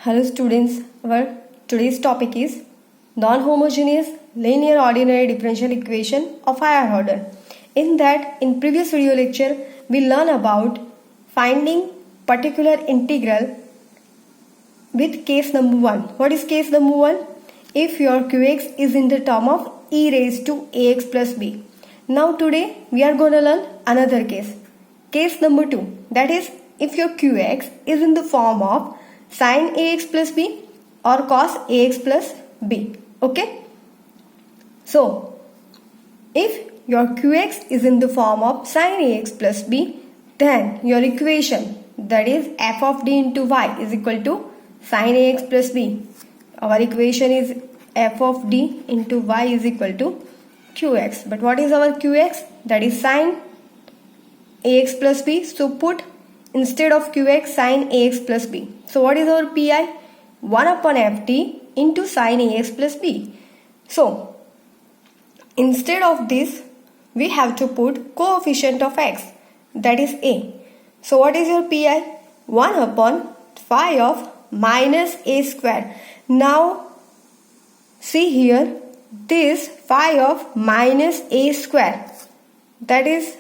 Hello students, our today's topic is non-homogeneous linear ordinary differential equation of higher order. In previous video lecture, we learn about finding particular integral with case number 1. What is case number 1? If your qx is in the term of e raised to ax plus b. Now today we are going to learn another case. Case number 2. That is if your qx is in the form of sin ax plus b or cos ax plus b. Okay. So if your qx is in the form of sin ax plus b, then your equation, that is f of d into y, is equal to sin ax plus b. Our equation is f of d into y is equal to qx. But what is our qx? That is sin ax plus b. So put instead of qx sin ax plus b. So what is our pi? 1 upon ft into sin ax plus b. So instead of this, we have to put coefficient of x, that is a. So what is your pi? 1 upon phi of minus a square. Now see here, this phi of minus a square, that is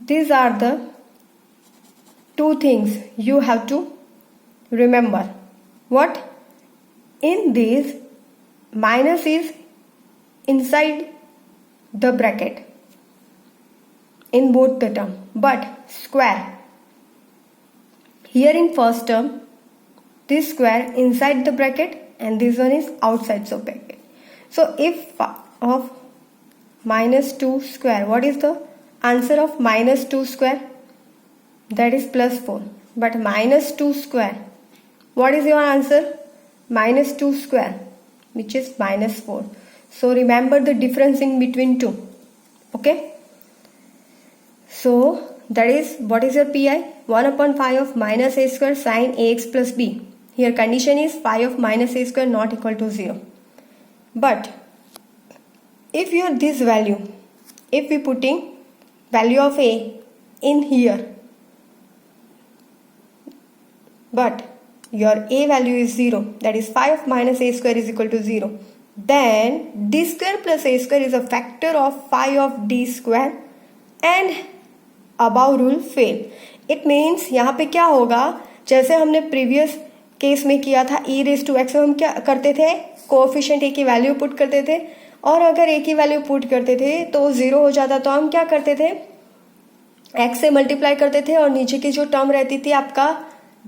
these are the two things you have to remember. What? In this, minus is inside the bracket in both the term, but square. Here in first term, this square inside the bracket and this one is outside the bracket. So if of minus 2 square, what is the answer of minus 2 square? That is plus 4. But minus 2 square, what is your answer? Minus 2 square, which is minus 4. So remember the difference in between two. Okay. So that is, what is your pi? 1 upon phi of minus a square sin ax plus b. Here condition is phi of minus a square not equal to 0. But if your this value, if we putting value of a in here, but your a value is 0, that is phi of minus a square is equal to 0, then d square plus a square is a factor of phi of d square and above rule fail. It means यहाँ पे क्या होगा, जैसे हमने previous case में किया था e raise to x में हम क्या करते थे, कोएफिशिएंट a की वैल्यू पुट करते थे और अगर a की वैल्यू पुट करते थे तो 0 हो जाता, तो हम क्या करते थे, x से मल्टीप्लाई करते थे और नीचे की जो टर्म रहती थी आपका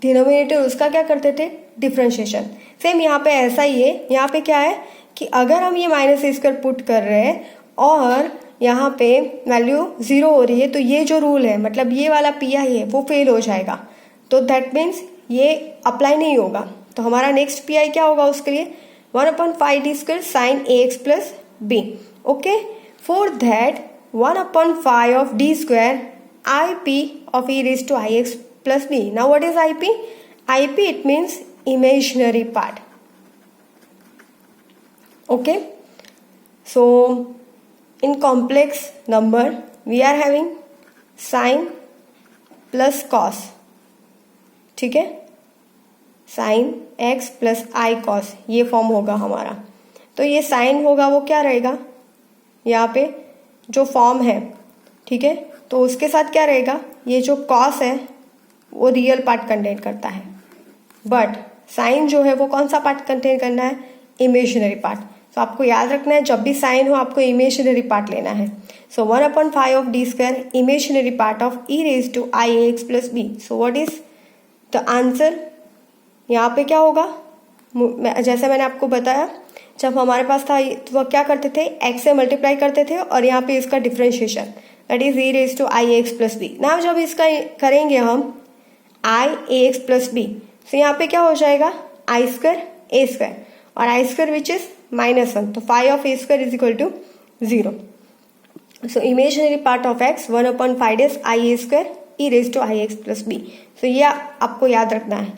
डिनोमिनेटर, उसका क्या करते थे, डिफरेंशिएशन. सेम यहाँ पे ऐसा ही है. यहाँ पे क्या है कि अगर हम ये माइनस ए स्क्वायर पुट कर रहे हैं और यहाँ पे वैल्यू 0 हो रही है, तो ये जो रूल है, मतलब ये वाला पी आई है, वो फेल हो जाएगा. तो दैट मीन्स ये अप्लाई नहीं होगा. तो हमारा नेक्स्ट पी आई क्या होगा उसके लिए, 1 upon five D square sine A x plus B. Okay. For that 1 upon five of D square I P of e raise to I X plus b. Now what is IP? IP, it means imaginary part. Okay. So in complex number we are having sin plus cos. ठीक है, sin x plus i cos, ये form होगा हमारा. तो ये sign होगा वो क्या रहेगा, यहाँ पे जो फॉर्म है, ठीक है, तो उसके साथ क्या रहेगा, ये जो cos है वो रियल पार्ट कंटेन करता है, बट साइन जो है वो कौन सा पार्ट कंटेन करना है, इमेजिनरी पार्ट. तो आपको याद रखना है, जब भी साइन हो आपको इमेजिनरी पार्ट लेना है. So 1 upon five of D square imaginary part of e raise to I X plus B. So what is the answer. यहाँ पे क्या होगा, जैसे मैंने आपको बताया, जब हमारे पास था तो वह क्या करते थे, एक्स से मल्टीप्लाई करते थे और यहाँ पे इसका differentiation, that is e raise to I X plus B. Now जब इसका करेंगे हम I A x plus B, तो यहाँ पे क्या हो जाएगा, आई स्क्वायर ए स्क्वायर और आई स्क्वायर विच इज -1. तो five of A square is equal to 0. So imaginary part of X 1 upon five days I A square E raise to I X plus B. So ये आपको याद रखना है.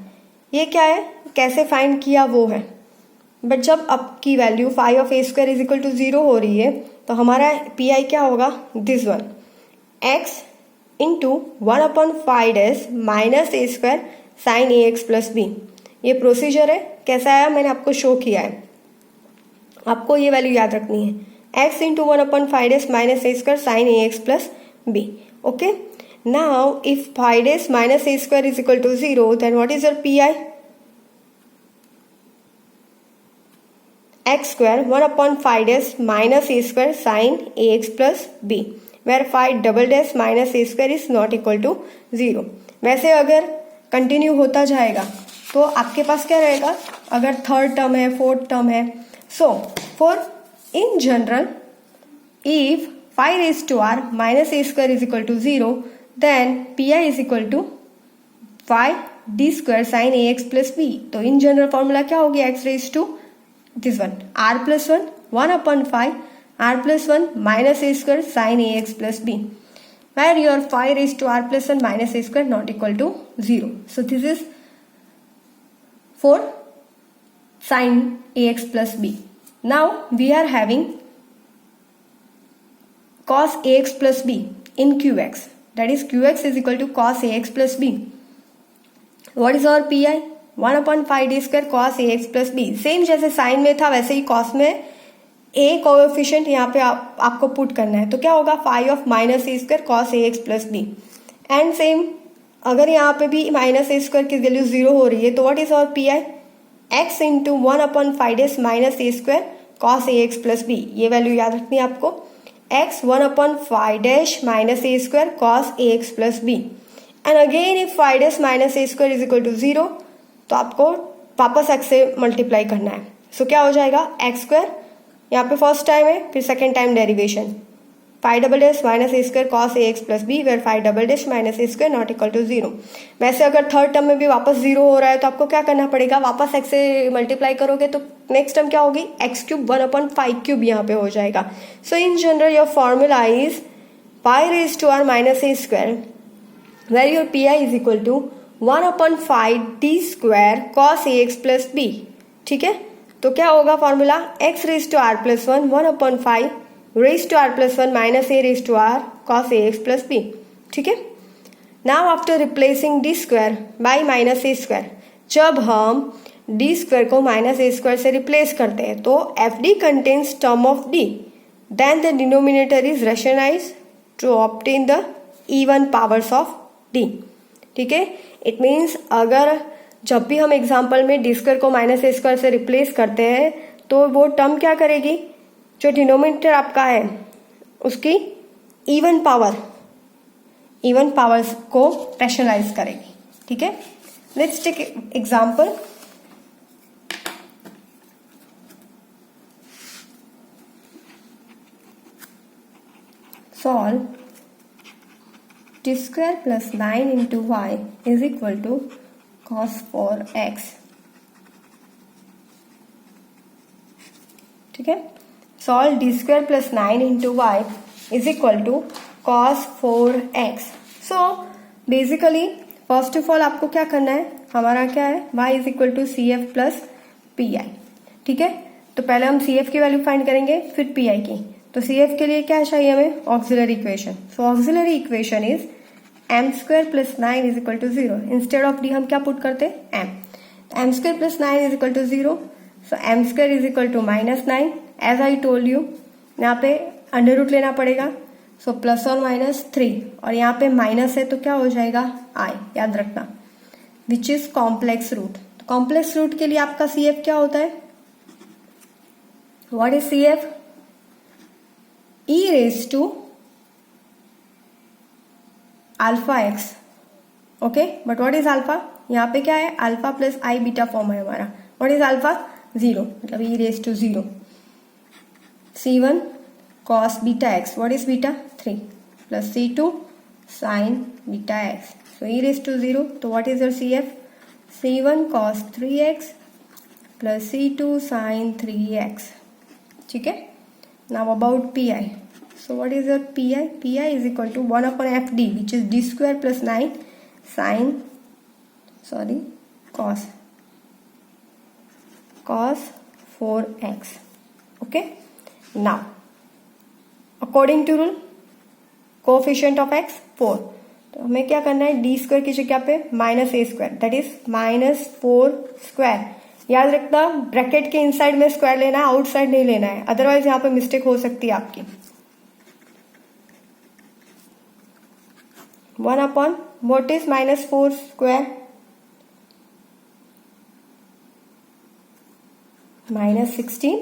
ये क्या है, कैसे फाइंड किया वो है. बट जब आपकी value five of A square is equal to 0 हो रही है, तो हमारा पी आई क्या होगा, this one, x into 1/5 minus A square sine A x plus b. ये प्रोसीजर है, कैसा आया मैंने आपको शो किया है, आपको ये वैल्यू याद रखनी है, x into 1/5 minus A square sine A x plus B. Okay, now if 5 minus A square is equal to 0, then what is your P I? x square 1/5 minus a square sin ax plus b, where 5 double dash minus a square is not equal to 0। वैसे अगर continue होता जाएगा तो आपके पास क्या रहेगा, अगर third term है, फोर्थ टर्म है, so for in general if 5 raised to r minus a square is equal to 0, then pi is equal to 5 d square sin ax plus b। तो इन जनरल फॉर्मूला क्या होगी, x raised to this one r plus 1 1/5 r plus 1 minus a square sin ax plus b, where your 5 raised to r plus 1 minus a square not equal to 0। So this is for sin ax plus b। Now we are having cos ax plus b in qx, that is qx is equal to cos ax plus b। What is our pi? 1/5 d square cos a x plus b. Same जैसे sine में था वैसे ही cos में ए coefficient यहाँ पे आपको put करना है, तो क्या होगा 5 of minus A square cos a x plus b. And same अगर यहाँ पे भी माइनस ए स्क्वायर की वैल्यू 0 हो रही है तो what is our P I? X into 1/5 minus A square cos a x plus b. ये वैल्यू याद रखनी है आपको, x 1/5 minus A square cos a x plus b. And again if 5 minus A square is equal to 0, तो आपको वापस x से multiply करना है। सो क्या हो जाएगा, एक्स स्क्वायर यहाँ पे फर्स्ट टाइम है, फिर second time derivation 5 double dash minus A square cos a x plus b, where 5 double dash minus A square not equal to 0। वैसे अगर थर्ड टर्म में भी वापस 0 हो रहा है तो आपको क्या करना पड़ेगा, वापस x से मल्टीप्लाई करोगे तो नेक्स्ट टर्म क्या होगी, एक्स क्यूब 1/5 क्यूब यहाँ पे हो जाएगा। So in general your formula is 5 raised to r minus a square, where your pi is equal to 1/5 d square cos a x plus b. ठीक है, तो क्या होगा formula, x raised to r plus 1 1/5 raised to r plus 1 minus a raised to r cos a x plus b। ठीक है, now after replacing d square by minus A square, जब हम d square को minus ए square से replace करते हैं तो F D contains term of d, then the denominator is rationalise to obtain the even powers of d। ठीक है, it means अगर जब भी हम एग्जाम्पल में डी स्क्वायर को माइनस ए स्क्वायर से रिप्लेस करते हैं तो वो टर्म क्या करेगी, जो डिनोमिनेटर आपका है उसकी इवन पावर्स को रैशनलाइज करेगी। ठीक है, let's take example. Solve t square plus 9 into y is equal to cos 4x। ठीक है, solve d square plus 9 into y is equal to cos 4x। So basically first of all आपको क्या करना है, हमारा क्या है, y is equal to C F plus P I. ठीक है, तो पहले हम सी एफ की वैल्यू फाइंड करेंगे फिर पी आई की। तो सी एफ के लिए क्या चाहिए हमें, auxiliary equation. So auxiliary equation is m square plus 9 is equal to 0। Instead of D हम क्या पुट करते हैं, m. M square plus 9 is equal to 0, so m square is equal to -9। As I told you यहाँ पे under root लेना पड़ेगा, so plus और minus 3, और यहाँ पे माइनस है तो क्या हो जाएगा आई, याद रखना, विच इज कॉम्प्लेक्स रूट। तो कॉम्प्लेक्स रूट के लिए आपका सी एफ क्या होता है, what is C F, e raised to alpha x. Okay, but what is alpha, यहाँ पे क्या है, alpha plus i beta form है हमारा। व्हाट इज अल्फा, 0, मतलब e raised to 0। c1 cos beta x, what is beta, 3, plus c2 sin beta x. So e raised to 0, तो what is your C F, c1 cos 3x plus c2 sin 3x। ठीक है, now about pi, so what is your pi, pi is equal to 1/fd which is d square plus 9 sin cos 4x। okay, now according to rule coefficient of x 4, तो हमें क्या करना है, D square की जगह पे minus A square that is -4 square. याद रखना ब्रैकेट के इनसाइड में स्क्वायर लेना है, आउटसाइड नहीं लेना है, अदरवाइज यहाँ पे मिस्टेक हो सकती है आपकी। 1 अपॉन व्हाट इज -4 स्क्वायर, -16,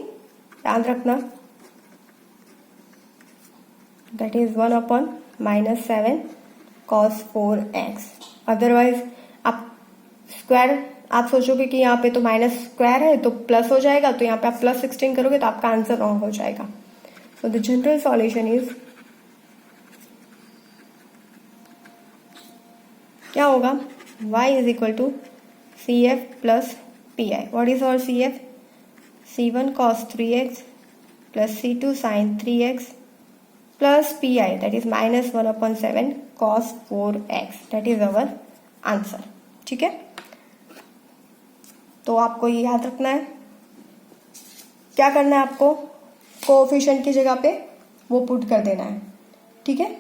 याद रखना that is 1 upon -7 cos 4x। Otherwise आप स्क्वायर आप सोचोगे कि यहाँ पे तो माइनस स्क्वायर है तो प्लस हो जाएगा, तो यहाँ पे आप +16 करोगे तो आपका आंसर रॉन्ग हो जाएगा। So the general solution is क्या होगा, y is equal to CF plus PI। What is our CF, C1 cos 3x plus C2 sin 3x plus PI that is -1/7 cos 4x, that is our answer. ठीक है, तो आपको ये याद रखना है, क्या करना है आपको, कोएफिशिएंट की जगह पे वो पुट कर देना है। ठीक है,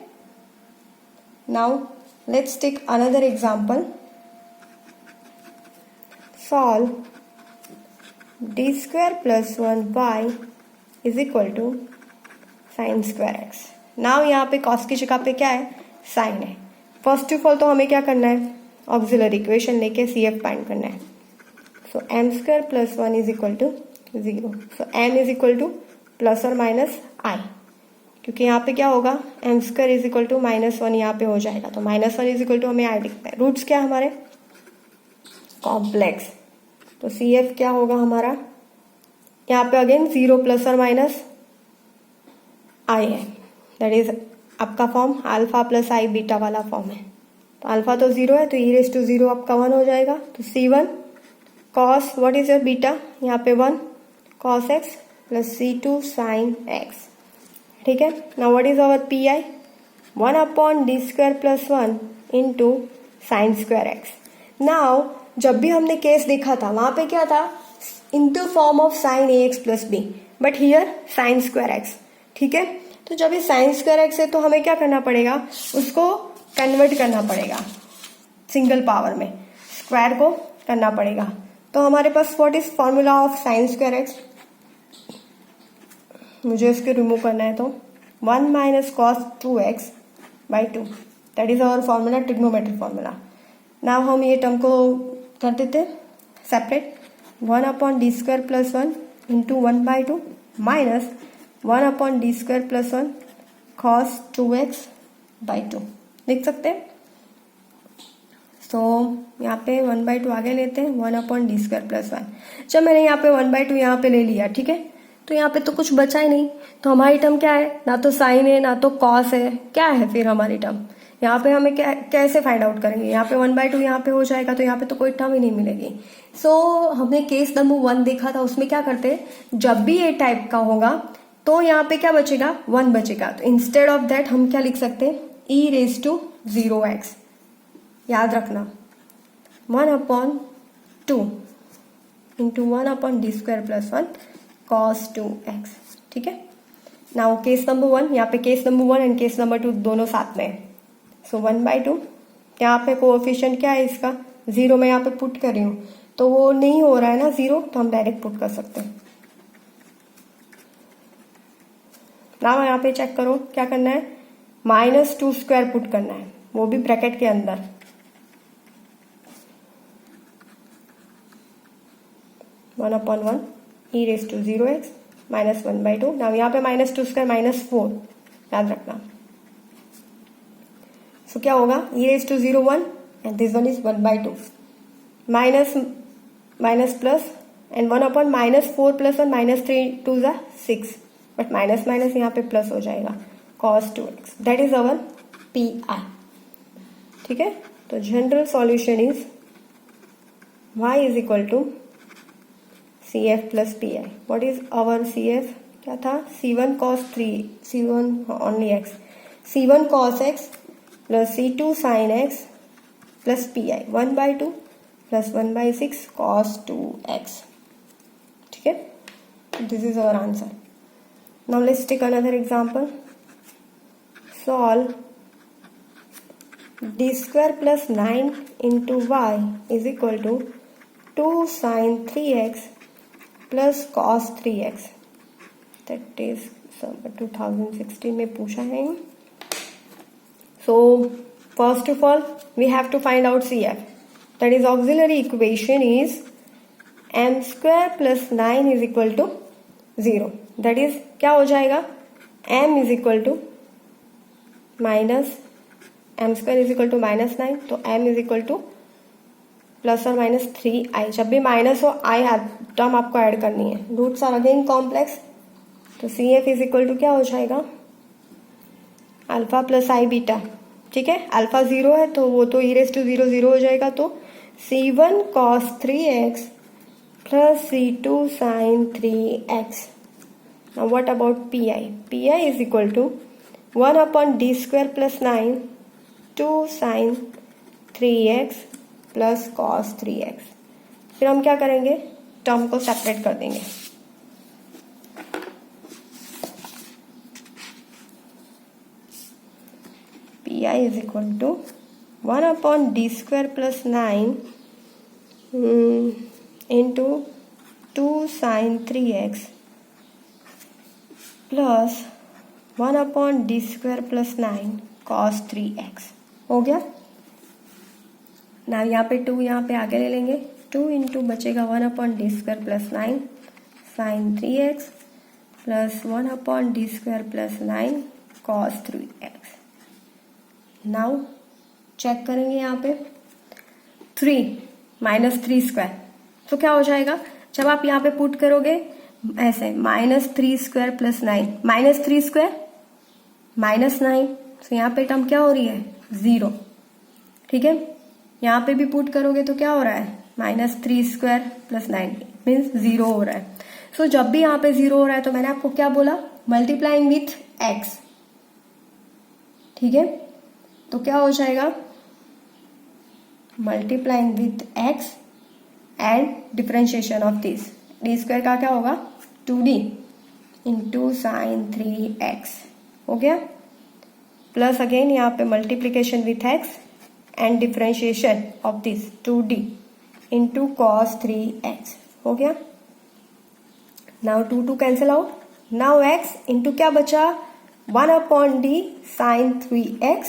now let's take another example. Solve d square plus 1y is equal to sine square x. Now यहाँ पे कॉस की जगह पे क्या है, साइन है। फर्स्ट ऑफ ऑल तो हमें क्या करना है, ऑक्सिलरी इक्वेशन लेके CF फाइंड करना है। So m square plus 1 is equal to 0। So m is equal to plus और माइनस i, क्योंकि यहाँ पे क्या होगा, m square is equal to -1 यहाँ पे हो जाएगा, तो -1 इज इक्वल टू हमें i लिखना है। रूट्स क्या हमारे, कॉम्प्लेक्स, तो CF क्या होगा हमारा, यहाँ पे अगेन 0 प्लस और माइनस i है, दैट इज आपका form alpha plus i beta वाला फॉर्म है। तो अल्फा तो 0 है तो e⁻0 आपका 1 हो जाएगा। तो C1 cos what is your beta, यहाँ पे 1 cos x plus C2 sin x। ठीक है, now what is our PI, 1 upon d square plus 1 into sine square x. Now जब भी हमने केस देखा था वहां पे क्या था, into form of sine AX plus B, but here sine square x. ठीक है, तो जब ये साइन स्क्वायर एक्स है तो हमें क्या करना पड़ेगा, उसको कन्वर्ट करना पड़ेगा सिंगल पावर में, स्क्वायर को करना पड़ेगा। तो हमारे पास what is formula of sine square X, मुझे इसके रिमूव करना है, तो 1 minus cos 2x by 2 that is our formula, trigonometric formula. Now हम ये टर्म को कर देते separate, 1 upon D square plus 1 into 1/2 minus 1 upon D square plus 1 cos 2x by 2 लिख सकते हैं। तो यहाँ पे 1/2 आगे लेते हैं, 1 अपॉन डी स्क्वायर प्लस 1। जब मैंने यहाँ पे 1/2 यहाँ पे ले लिया, ठीक है, तो यहाँ पे तो कुछ बचा ही नहीं, तो हमारी टर्म क्या है, ना तो साइन है ना तो कॉस है, क्या है फिर हमारी टर्म। यहाँ पे हमें क्या कैसे फाइंड आउट करेंगे, यहाँ पे 1/2 यहाँ पे हो जाएगा, तो यहाँ पे तो कोई टर्म ही नहीं मिलेगी। सो हमने केस नंबर 1 देखा था, उसमें क्या करते, जब भी ये टाइप का होगा तो यहाँ पे क्या बचेगा, 1 बचेगा। तो इंस्टेड ऑफ दैट हम क्या लिख सकते हैं, e⁻0x। याद रखना 1 upon 2 into 1 upon D square plus 1 cos 2x। ठीक है, नाउ केस नंबर 1, यहाँ पे case number 1 and case number 2 दोनों साथ में है। सो 1/2, यहाँ पे कोएफिशिएंट क्या है इसका, 0 में यहाँ पे पुट कर रही हूँ, तो वो नहीं हो रहा है ना 0, तो हम डायरेक्ट पुट कर सकते हैं। नाउ यहाँ पे चेक करो क्या करना है, -2 स्क्वायर पुट करना है, वो भी ब्रैकेट के अंदर। One upon 1 e⁻0x minus 1/2। Now यहाँ पे -2 स्क्वायर -4, याद रखना। सो क्या होगा, e⁻0 1 and this one is 1/2 minus plus and 1 upon -4 plus 1 -3 2 ज़ा 6, बट माइनस माइनस यहाँ पे प्लस हो जाएगा, cos 2x that is our PI। ठीक है, तो general solution is y is equal to CF plus PI। What is our CF, क्या था, C1 cos 3, C1 only x, C1 cos x plus C2 sin x plus PI 1/2 plus 1/6 cos 2x। ठीक है, दिस इज आवर आंसर। Now let's take another example. Solve D square plus 9 into y is equal to 2 sign 3x plus cos 3x। That is 2016 में पूछा है। So first of all we have to find out CF, that is auxiliary equation is m square plus 9 is equal to 0। That is क्या हो जाएगा, m is equal to minus m square is equal to minus 9, तो m is equal to plus और minus 3i। जब भी minus हो i term आपको add करनी है। रूट्स आर अगेन कॉम्प्लेक्स, तो CF इज इक्वल टू क्या हो जाएगा, अल्फा प्लस आई बीटा। ठीक है, अल्फा 0 है तो वो तो e⁻0 0 हो जाएगा, तो C1 cos 3x plus C2 sin 3x। Now what about PI? PI is equal to 1 upon d square plus 9 2 sin 3x plus cos 3x। फिर हम क्या करेंगे, टर्म को सेपरेट कर देंगे। PI is equal to 1 upon d square plus 9 into 2 sin 3x plus 1 upon d square plus 9 cos 3x। हो गया ना, यहाँ पे 2 यहाँ पे आगे ले लेंगे, 2 इंटू बचेगा 1 upon d square plus 9 sin 3x plus 1 upon d square plus 9 cos 3x। Now check करेंगे यहाँ पे 3 माइनस 3 स्क्वायर, तो क्या हो जाएगा, जब आप यहाँ पे पुट करोगे ऐसे minus 3 square plus 9, minus 3 square minus 9, तो यहाँ पे टर्म क्या हो रही है, 0। ठीक है, यहाँ पे भी पुट करोगे तो क्या हो रहा है, माइनस 3 स्क्वायर प्लस 9 मीन्स 0 हो रहा है। सो जब भी यहाँ पे 0 हो रहा है तो मैंने आपको क्या बोला, मल्टीप्लाइंग विथ x। ठीक है, तो क्या हो जाएगा, multiplying with x and differentiation of this, D square का क्या होगा 2d इंटू साइन 3x। हो गया, प्लस अगेन यहाँ पे multiplication with x and differentiation of this 2d into cos 3x। हो गया, now 2 cancel out, now x into क्या बचा, 1 upon d sine 3x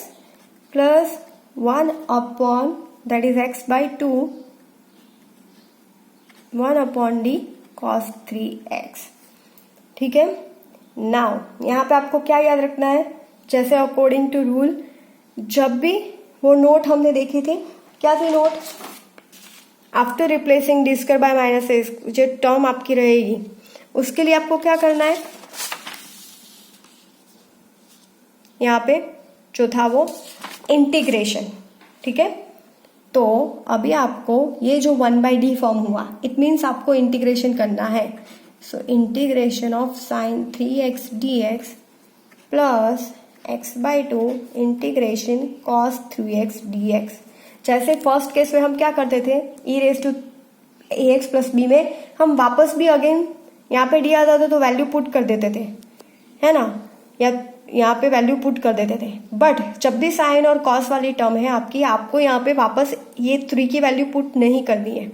plus 1 upon that is x by 2 1 upon d cos 3x। ठीक है, now यहाँ पे आपको क्या याद रखना है, जैसे अकॉर्डिंग टू रूल जब भी वो नोट हमने देखी थी, क्या थी note, after replacing D square by minus A, जो टर्म आपकी रहेगी उसके लिए आपको क्या करना है, यहाँ पे जो था वो इंटीग्रेशन। ठीक है, तो अभी आपको ये जो 1/d फॉर्म हुआ, इट मीन्स आपको इंटीग्रेशन करना है। So integration of sine 3x dx plus x/2 integration cos 3x dx। जैसे फर्स्ट केस में हम क्या करते थे, e⁻ax प्लस b में हम वापस भी अगेन यहाँ पे डी आ जाता तो वैल्यू पुट कर देते थे, है ना, या यहाँ पे वैल्यू पुट कर देते थे। बट जब भी साइन और कॉस वाली टर्म है आपकी, आपको यहाँ पे वापस ये 3 की वैल्यू पुट नहीं करनी है,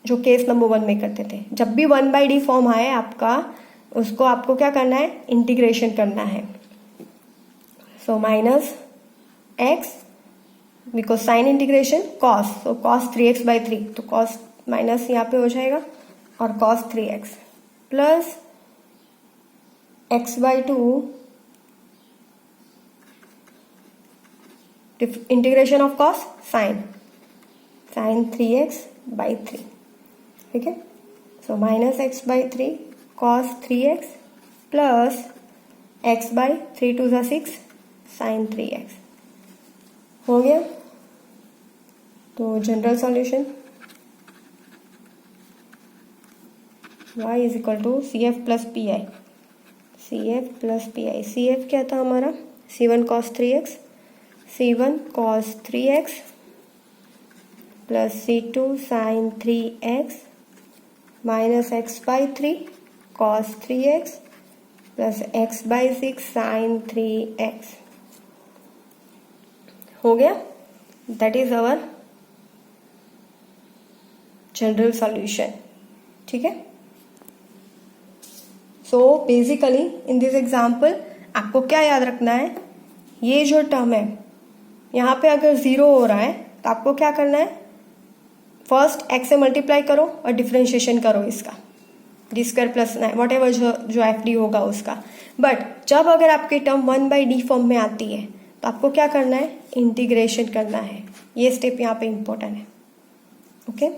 जो केस नंबर 1 में करते थे। जब भी 1/d फॉर्म आए आपका, उसको आपको क्या करना है, इंटीग्रेशन करना है। So minus x because sine integration cos, so cos 3x/3, तो कॉस माइनस यहाँ पे हो जाएगा और cos 3x plus x/2 integration of cos sine 3x/3। ठीक है, so minus x/3 cos 3x plus x/3 2 = 6 sine 3x। हो गया, तो general solution y is equal to CF plus PI, CF plus PI। CF क्या था हमारा, C1 cos 3x, C1 cos 3x plus C2 sin 3x minus x/3 cos 3x plus x/6 sin 3x। हो गया, that is our general solution. ठीक है, so basically in this example आपको क्या याद रखना है, ये जो टर्म है यहाँ पे अगर 0 हो रहा है तो आपको क्या करना है, फर्स्ट x से मल्टीप्लाई करो और डिफ्रेंशिएशन करो इसका, D square plus what ever जो एफ डी होगा उसका। बट जब अगर आपकी टर्म 1/d फॉर्म में आती है तो आपको क्या करना है, इंटीग्रेशन करना है। ये स्टेप यहाँ पे इंपॉर्टेंट है। ओके